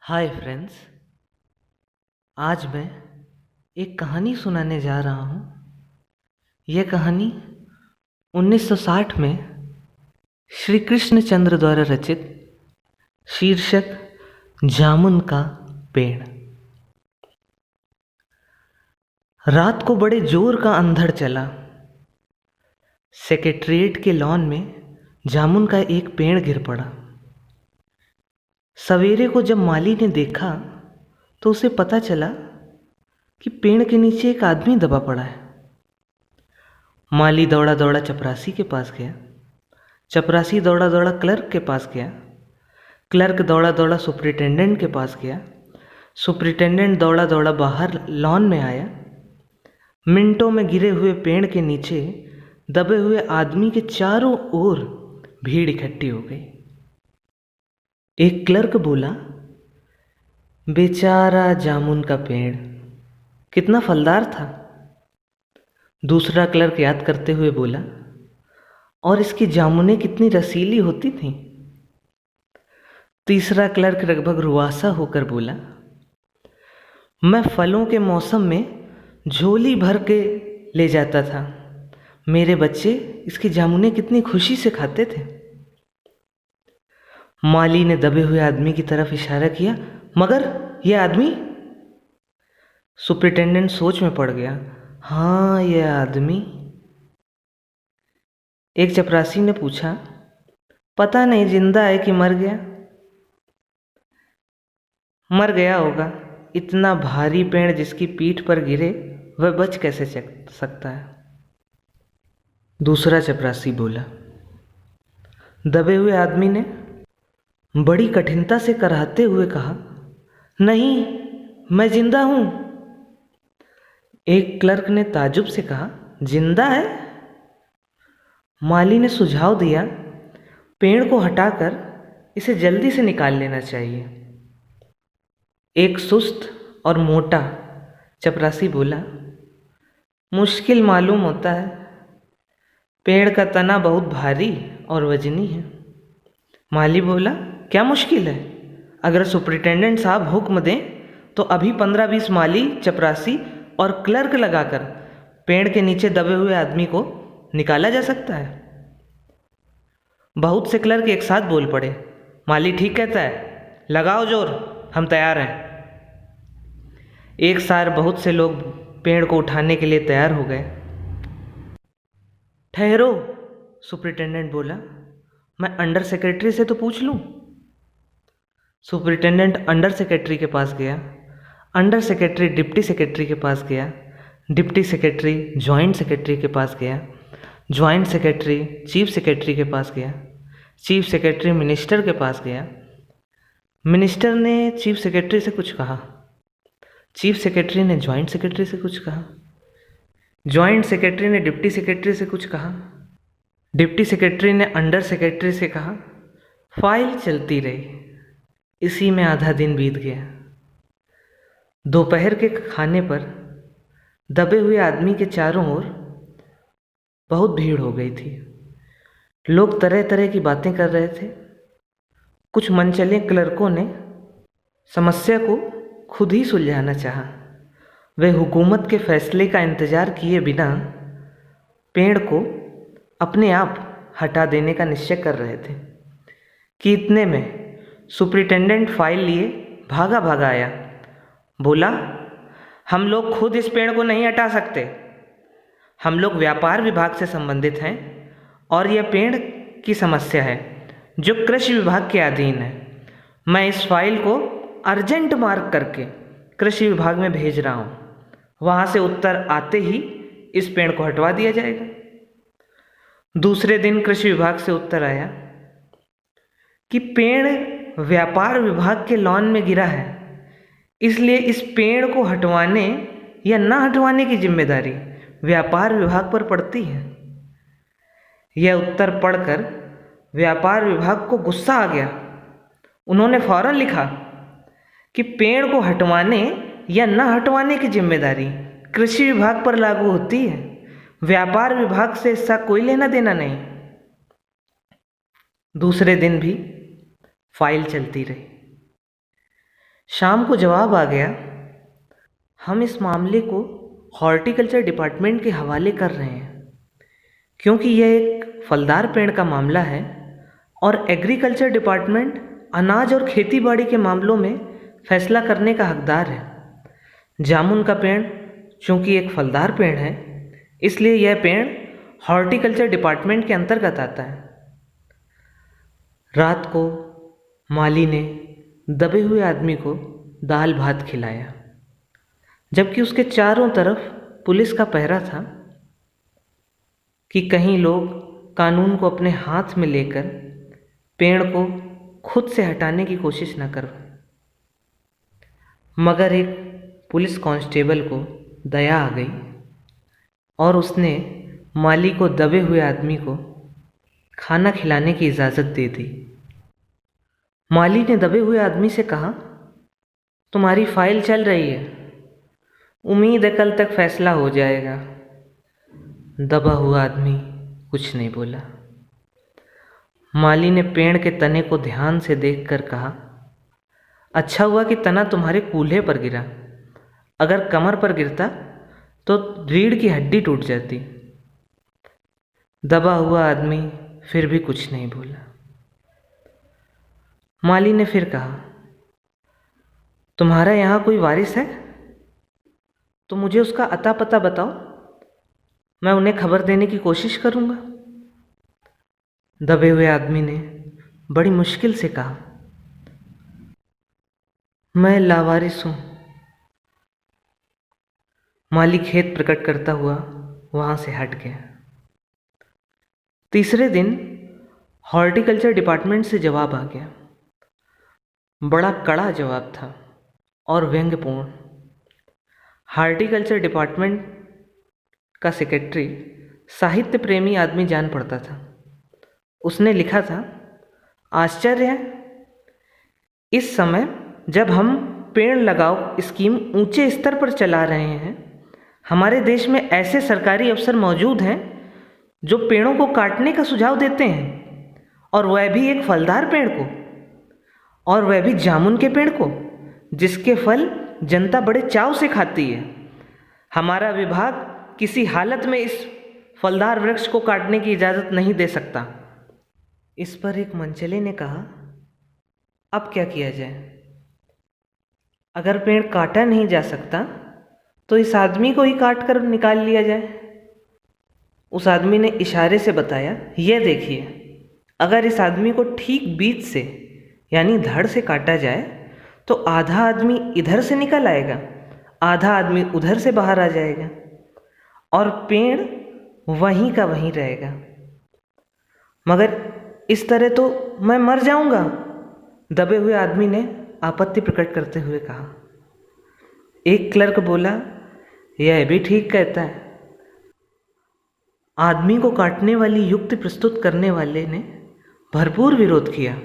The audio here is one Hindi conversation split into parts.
Hi friends. आज मैं एक कहानी सुनाने जा रहा हूँ। यह कहानी 1960 में श्री कृष्णचंद्र द्वारा रचित, शीर्षक जामुन का पेड़। रात को बड़े जोर का अंधड़ चला। सेक्रेटेरिएट के लॉन में जामुन का एक पेड़ गिर पड़ा। सवेरे को जब माली ने देखा तो उसे पता चला कि पेड़ के नीचे एक आदमी दबा पड़ा है। माली दौड़ा दौड़ा चपरासी के पास गया। चपरासी दौड़ा दौड़ा क्लर्क के पास गया। क्लर्क दौड़ा दौड़ा सुपरिटेंडेंट के पास गया। सुपरिटेंडेंट दौड़ा दौड़ा बाहर लॉन में आया। मिनटों में गिरे हुए पेड़ के नीचे दबे हुए आदमी के चारों ओर भीड़ इकट्ठी हो गई। एक क्लर्क बोला, बेचारा जामुन का पेड़ कितना फलदार था। दूसरा क्लर्क याद करते हुए बोला, और इसकी जामुनें कितनी रसीली होती थीं। तीसरा क्लर्क लगभग रुआसा होकर बोला, मैं फलों के मौसम में झोली भर के ले जाता था। मेरे बच्चे इसकी जामुनें कितनी खुशी से खाते थे। माली ने दबे हुए आदमी की तरफ इशारा किया, मगर यह आदमी? सुपरिटेंडेंट सोच में पड़ गया। हाँ, यह आदमी। एक चपरासी ने पूछा, पता नहीं जिंदा है कि मर गया। मर गया होगा। इतना भारी पेड़ जिसकी पीठ पर गिरे वह बच कैसे सकता है। दूसरा चपरासी बोला। दबे हुए आदमी ने बड़ी कठिनता से कराहते हुए कहा, नहीं, मैं जिंदा हूं। एक क्लर्क ने ताज्जुब से कहा, जिंदा है? माली ने सुझाव दिया, पेड़ को हटाकर इसे जल्दी से निकाल लेना चाहिए। एक सुस्त और मोटा चपरासी बोला, मुश्किल मालूम होता है। पेड़ का तना बहुत भारी और वजनी है। माली बोला, क्या मुश्किल है? अगर सुपरिटेंडेंट साहब हुक्म दें तो अभी 15-20 माली, चपरासी और क्लर्क लगाकर पेड़ के नीचे दबे हुए आदमी को निकाला जा सकता है। बहुत से क्लर्क एक साथ बोल पड़े, माली ठीक कहता है, लगाओ जोर, हम तैयार हैं। एक सार बहुत से लोग पेड़ को उठाने के लिए तैयार हो गए। ठहरो, सुपरिटेंडेंट बोला, मैं अंडर सेक्रेटरी से तो पूछ लूं। सुपरिटेंडेंट अंडर सेक्रेटरी के पास गया। अंडर सेक्रेटरी डिप्टी सेक्रेटरी के पास गया। डिप्टी सेक्रेटरी जॉइंट सेक्रेटरी के पास गया। जॉइंट सेक्रेटरी चीफ सेक्रेटरी के पास गया। चीफ सेक्रेटरी मिनिस्टर के पास गया। मिनिस्टर ने चीफ सेक्रेटरी से कुछ कहा। चीफ सेक्रेटरी ने जॉइंट सेक्रेटरी से कुछ कहा। जॉइंट सेक्रेटरी ने डिप्टी सेक्रेटरी से कुछ कहा। डिप्टी सेक्रेटरी ने अंडर सेक्रेटरी से कहा। फाइल चलती रही। इसी में आधा दिन बीत गया। दोपहर के खाने पर दबे हुए आदमी के चारों ओर बहुत भीड़ हो गई थी। लोग तरह तरह की बातें कर रहे थे। कुछ मनचले क्लर्कों ने समस्या को खुद ही सुलझाना चाहा। वे हुकूमत के फैसले का इंतजार किए बिना पेड़ को अपने आप हटा देने का निश्चय कर रहे थे कि इतने में सुपरिटेंडेंट फाइल लिए भागा भागा आया। बोला, हम लोग खुद इस पेड़ को नहीं हटा सकते। हम लोग व्यापार विभाग से संबंधित हैं और यह पेड़ की समस्या है जो कृषि विभाग के अधीन है। मैं इस फाइल को अर्जेंट मार्क करके कृषि विभाग में भेज रहा हूँ। वहाँ से उत्तर आते ही इस पेड़ को हटवा दिया जाएगा। दूसरे दिन कृषि विभाग से उत्तर आया कि पेड़ व्यापार विभाग के लॉन में गिरा है, इसलिए इस पेड़ को हटवाने या ना हटवाने की जिम्मेदारी व्यापार विभाग पर पड़ती है। यह उत्तर पढ़कर व्यापार विभाग को गुस्सा आ गया। उन्होंने फौरन लिखा कि पेड़ को हटवाने या न हटवाने की जिम्मेदारी कृषि विभाग पर लागू होती है। व्यापार विभाग से इसका कोई लेना देना नहीं। दूसरे दिन भी फाइल चलती रही। शाम को जवाब आ गया, हम इस मामले को हॉर्टिकल्चर डिपार्टमेंट के हवाले कर रहे हैं क्योंकि यह एक फलदार पेड़ का मामला है और एग्रीकल्चर डिपार्टमेंट अनाज और खेतीबाड़ी के मामलों में फैसला करने का हकदार है। जामुन का पेड़ चूँकि एक फलदार पेड़ है, इसलिए यह पेड़ हॉर्टिकल्चर डिपार्टमेंट के अंतर्गत आता है। रात को माली ने दबे हुए आदमी को दाल भात खिलाया, जबकि उसके चारों तरफ पुलिस का पहरा था कि कहीं लोग कानून को अपने हाथ में लेकर पेड़ को खुद से हटाने की कोशिश न करें। मगर एक पुलिस कांस्टेबल को दया आ गई और उसने माली को दबे हुए आदमी को खाना खिलाने की इजाज़त दे दी। माली ने दबे हुए आदमी से कहा, तुम्हारी फाइल चल रही है, उम्मीद है कल तक फैसला हो जाएगा। दबा हुआ आदमी कुछ नहीं बोला। माली ने पेड़ के तने को ध्यान से देखकर कहा, अच्छा हुआ कि तना तुम्हारे कूल्हे पर गिरा, अगर कमर पर गिरता तो रीढ़ की हड्डी टूट जाती। दबा हुआ आदमी फिर भी कुछ नहीं बोला। माली ने फिर कहा, तुम्हारा यहाँ कोई वारिस है तो मुझे उसका अता पता बताओ, मैं उन्हें खबर देने की कोशिश करूँगा। दबे हुए आदमी ने बड़ी मुश्किल से कहा, मैं लावारिस हूँ। माली खेद प्रकट करता हुआ वहाँ से हट गया। तीसरे दिन हॉर्टिकल्चर डिपार्टमेंट से जवाब आ गया। बड़ा कड़ा जवाब था और व्यंग्यपूर्ण। हॉर्टिकल्चर डिपार्टमेंट का सेक्रेटरी साहित्य प्रेमी आदमी जान पड़ता था। उसने लिखा था, आश्चर्य है, इस समय जब हम पेड़ लगाओ स्कीम ऊंचे स्तर पर चला रहे हैं, हमारे देश में ऐसे सरकारी अफसर मौजूद हैं जो पेड़ों को काटने का सुझाव देते हैं, और वह भी एक फलदार पेड़ को, और वह भी जामुन के पेड़ को, जिसके फल जनता बड़े चाव से खाती है। हमारा विभाग किसी हालत में इस फलदार वृक्ष को काटने की इजाज़त नहीं दे सकता। इस पर एक मनचले ने कहा, अब क्या किया जाए? अगर पेड़ काटा नहीं जा सकता तो इस आदमी को ही काट कर निकाल लिया जाए। उस आदमी ने इशारे से बताया, यह देखिए, अगर इस आदमी को ठीक बीच से यानी धड़ से काटा जाए तो आधा आदमी इधर से निकल आएगा, आधा आदमी उधर से बाहर आ जाएगा और पेड़ वहीं का वहीं रहेगा। मगर इस तरह तो मैं मर जाऊंगा, दबे हुए आदमी ने आपत्ति प्रकट करते हुए कहा। एक क्लर्क बोला, यह भी ठीक कहता है। आदमी को काटने वाली युक्ति प्रस्तुत करने वाले ने भरपूर विरोध किया।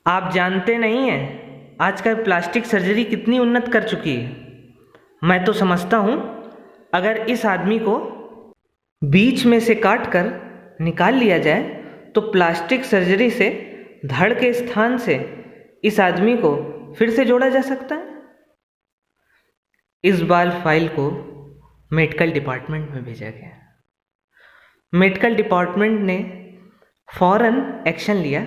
आप जानते नहीं हैं आजकल प्लास्टिक सर्जरी कितनी उन्नत कर चुकी है। मैं तो समझता हूँ अगर इस आदमी को बीच में से काट कर निकाल लिया जाए तो प्लास्टिक सर्जरी से धड़ के स्थान से इस आदमी को फिर से जोड़ा जा सकता है। इस बार फाइल को मेडिकल डिपार्टमेंट में भेजा गया। मेडिकल डिपार्टमेंट ने फौरन एक्शन लिया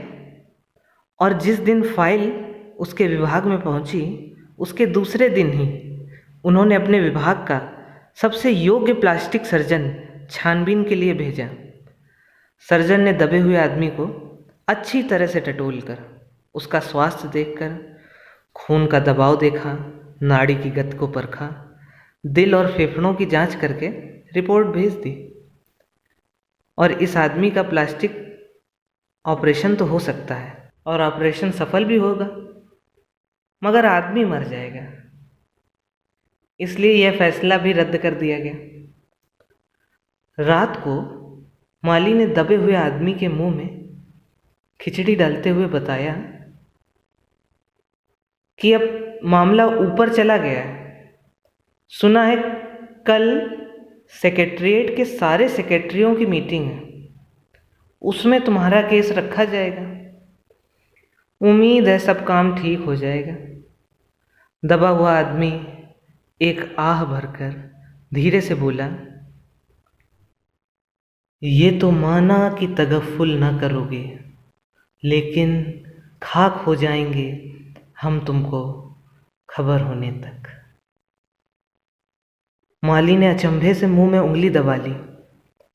और जिस दिन फाइल उसके विभाग में पहुंची, उसके दूसरे दिन ही उन्होंने अपने विभाग का सबसे योग्य प्लास्टिक सर्जन छानबीन के लिए भेजा। सर्जन ने दबे हुए आदमी को अच्छी तरह से टटोल कर, उसका स्वास्थ्य देखकर, खून का दबाव देखा, नाड़ी की गति को परखा, दिल और फेफड़ों की जांच करके रिपोर्ट भेज दी। और इस आदमी का प्लास्टिक ऑपरेशन तो हो सकता है और ऑपरेशन सफल भी होगा, मगर आदमी मर जाएगा। इसलिए यह फैसला भी रद्द कर दिया गया। रात को माली ने दबे हुए आदमी के मुंह में खिचड़ी डालते हुए बताया कि अब मामला ऊपर चला गया है। सुना है कल सेक्रेटरिएट के सारे सेक्रेटरियों की मीटिंग है, उसमें तुम्हारा केस रखा जाएगा। उम्मीद है सब काम ठीक हो जाएगा। दबा हुआ आदमी एक आह भरकर धीरे से बोला, ये तो माना कि तगफ्फुल ना करोगे, लेकिन खाक हो जाएंगे हम तुमको खबर होने तक। माली ने अचंभे से मुंह में उंगली दबा ली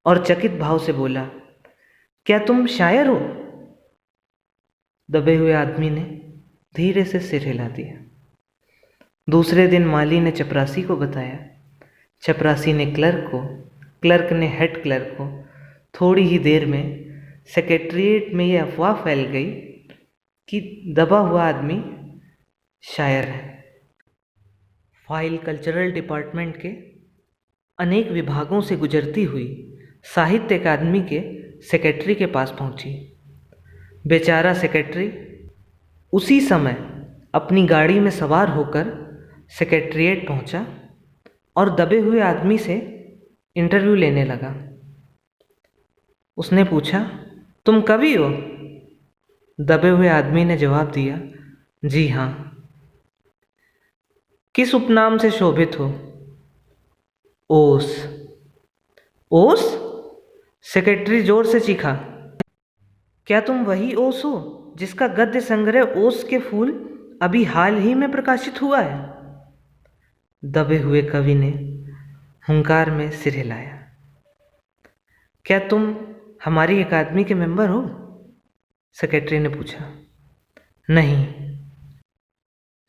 और चकित भाव से बोला, क्या तुम शायर हो? दबे हुए आदमी ने धीरे से सिर हिला दिया। दूसरे दिन माली ने चपरासी को बताया, चपरासी ने क्लर्क को, क्लर्क ने हेड क्लर्क को। थोड़ी ही देर में सेक्रेटरीट में यह अफवाह फैल गई कि दबा हुआ आदमी शायर है। फाइल कल्चरल डिपार्टमेंट के अनेक विभागों से गुजरती हुई साहित्य अकादमी के सेक्रेटरी के पास पहुंची। बेचारा सेक्रेटरी उसी समय अपनी गाड़ी में सवार होकर सेक्रेटरीट पहुंचा और दबे हुए आदमी से इंटरव्यू लेने लगा। उसने पूछा, तुम कवि हो? दबे हुए आदमी ने जवाब दिया, जी हाँ। किस उपनाम से शोभित हो? ओस। ओस? सेक्रेटरी जोर से चीखा, क्या तुम वही ओस हो जिसका गद्य संग्रह ओस के फूल अभी हाल ही में प्रकाशित हुआ है? दबे हुए कवि ने हुंकार में सिर हिलाया। क्या तुम हमारी अकादमी के मेंबर हो? सेक्रेटरी ने पूछा। नहीं।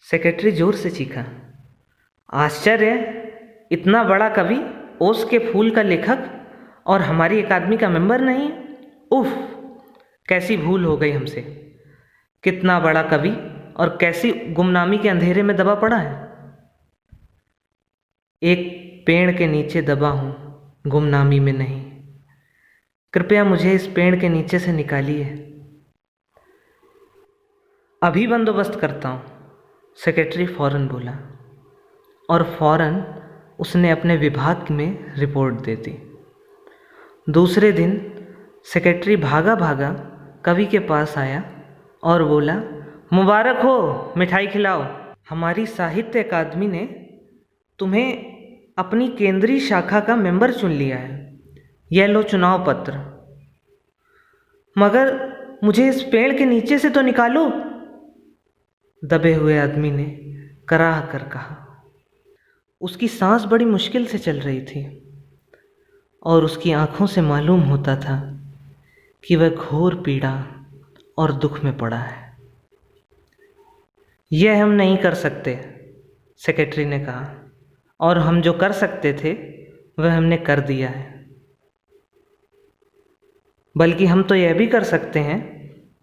सेक्रेटरी जोर से चीखा, आश्चर्य, इतना बड़ा कवि, ओस के फूल का लेखक और हमारी अकादमी का मेंबर नहीं? उफ, कैसी भूल हो गई हमसे। कितना बड़ा कवि और कैसी गुमनामी के अंधेरे में दबा पड़ा है। एक पेड़ के नीचे दबा हूँ, गुमनामी में नहीं। कृपया मुझे इस पेड़ के नीचे से निकालिए। अभी बंदोबस्त करता हूँ, सेक्रेटरी फौरन बोला और फौरन उसने अपने विभाग में रिपोर्ट दे दी। दूसरे दिन सेक्रेटरी भागा भागा कवि के पास आया और बोला, मुबारक हो, मिठाई खिलाओ। हमारी साहित्य अकादमी ने तुम्हें अपनी केंद्रीय शाखा का मेंबर चुन लिया है। यह लो चुनाव पत्र। मगर मुझे इस पेड़ के नीचे से तो निकालो, दबे हुए आदमी ने कराह कर कहा। उसकी सांस बड़ी मुश्किल से चल रही थी और उसकी आंखों से मालूम होता था कि वह घोर पीड़ा और दुख में पड़ा है। यह हम नहीं कर सकते, सेक्रेटरी ने कहा, और हम जो कर सकते थे वह हमने कर दिया है। बल्कि हम तो यह भी कर सकते हैं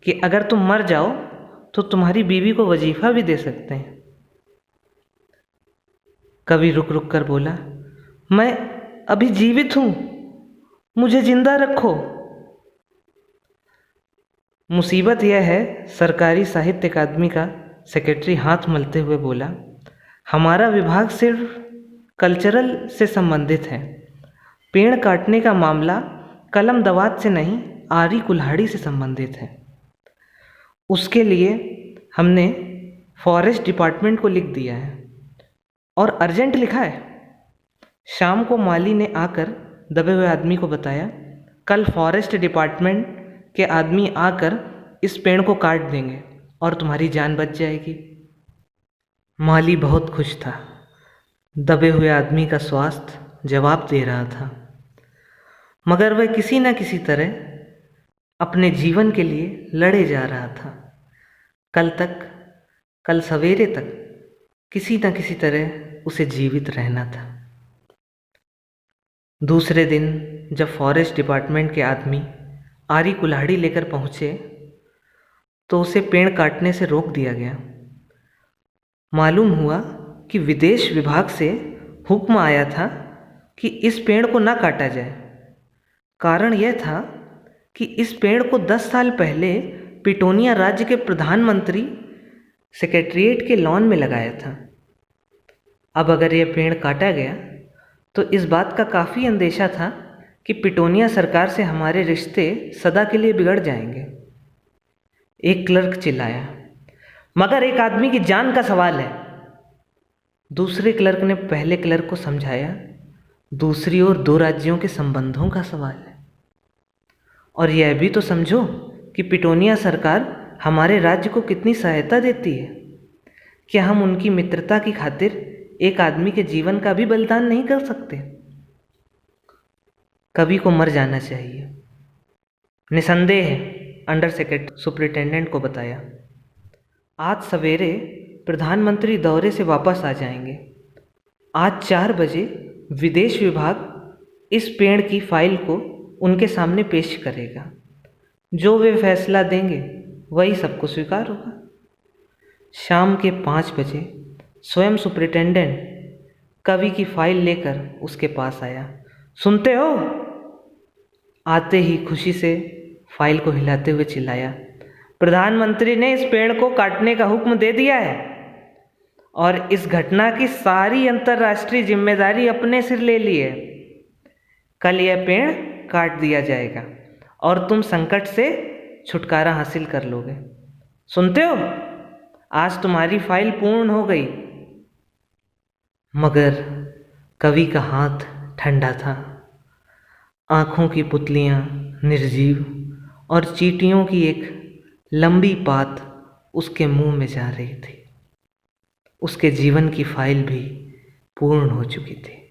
कि अगर तुम मर जाओ तो तुम्हारी बीवी को वजीफा भी दे सकते हैं। कवि रुक रुक कर बोला, मैं अभी जीवित हूँ, मुझे जिंदा रखो। मुसीबत यह है, सरकारी साहित्य अकादमी का सेक्रेटरी हाथ मलते हुए बोला, हमारा विभाग सिर्फ कल्चरल से संबंधित है। पेड़ काटने का मामला कलम दवात से नहीं, आरी कुल्हाड़ी से संबंधित है। उसके लिए हमने फॉरेस्ट डिपार्टमेंट को लिख दिया है और अर्जेंट लिखा है। शाम को माली ने आकर दबे हुए आदमी को बताया, कल फॉरेस्ट डिपार्टमेंट के आदमी आकर इस पेड़ को काट देंगे और तुम्हारी जान बच जाएगी। माली बहुत खुश था। दबे हुए आदमी का स्वास्थ्य जवाब दे रहा था, मगर वह किसी न किसी तरह अपने जीवन के लिए लड़े जा रहा था। कल सवेरे तक किसी न किसी तरह उसे जीवित रहना था। दूसरे दिन जब फॉरेस्ट डिपार्टमेंट के आदमी आरी कुल्हाड़ी लेकर पहुँचे तो उसे पेड़ काटने से रोक दिया गया। मालूम हुआ कि विदेश विभाग से हुक्म आया था कि इस पेड़ को ना काटा जाए। कारण यह था कि इस पेड़ को 10 साल पहले पिटोनिया राज्य के प्रधानमंत्री सेक्रेटरीट के लॉन में लगाया था। अब अगर यह पेड़ काटा गया तो इस बात का काफ़ी अंदेशा था कि पिटोनिया सरकार से हमारे रिश्ते सदा के लिए बिगड़ जाएंगे। एक क्लर्क चिल्लाया, मगर एक आदमी की जान का सवाल है। दूसरे क्लर्क ने पहले क्लर्क को समझाया, दूसरी ओर दो राज्यों के संबंधों का सवाल है, और यह भी तो समझो कि पिटोनिया सरकार हमारे राज्य को कितनी सहायता देती है। क्या हम उनकी मित्रता की खातिर एक आदमी के जीवन का भी बलिदान नहीं कर सकते? कवि को मर जाना चाहिए, निसंदेह, अंडर सेक्रेटरी सुपरिटेंडेंट को बताया। आज सवेरे प्रधानमंत्री दौरे से वापस आ जाएंगे। आज 4 बजे विदेश विभाग इस पेड़ की फाइल को उनके सामने पेश करेगा। जो वे फैसला देंगे वही सबको स्वीकार होगा। शाम के 5 बजे स्वयं सुपरिटेंडेंट कवि की फाइल लेकर उसके पास आया। सुनते हो? आते ही खुशी से फाइल को हिलाते हुए चिल्लाया, प्रधानमंत्री ने इस पेड़ को काटने का हुक्म दे दिया है और इस घटना की सारी अंतर्राष्ट्रीय जिम्मेदारी अपने सिर ले ली है। कल यह पेड़ काट दिया जाएगा और तुम संकट से छुटकारा हासिल कर लोगे। सुनते हो? आज तुम्हारी फाइल पूर्ण हो गई। मगर कवि का हाथ ठंडा था। आँखों की पुतलियाँ निर्जीव और चींटियों की एक लंबी पात उसके मुंह में जा रही थी। उसके जीवन की फाइल भी पूर्ण हो चुकी थी।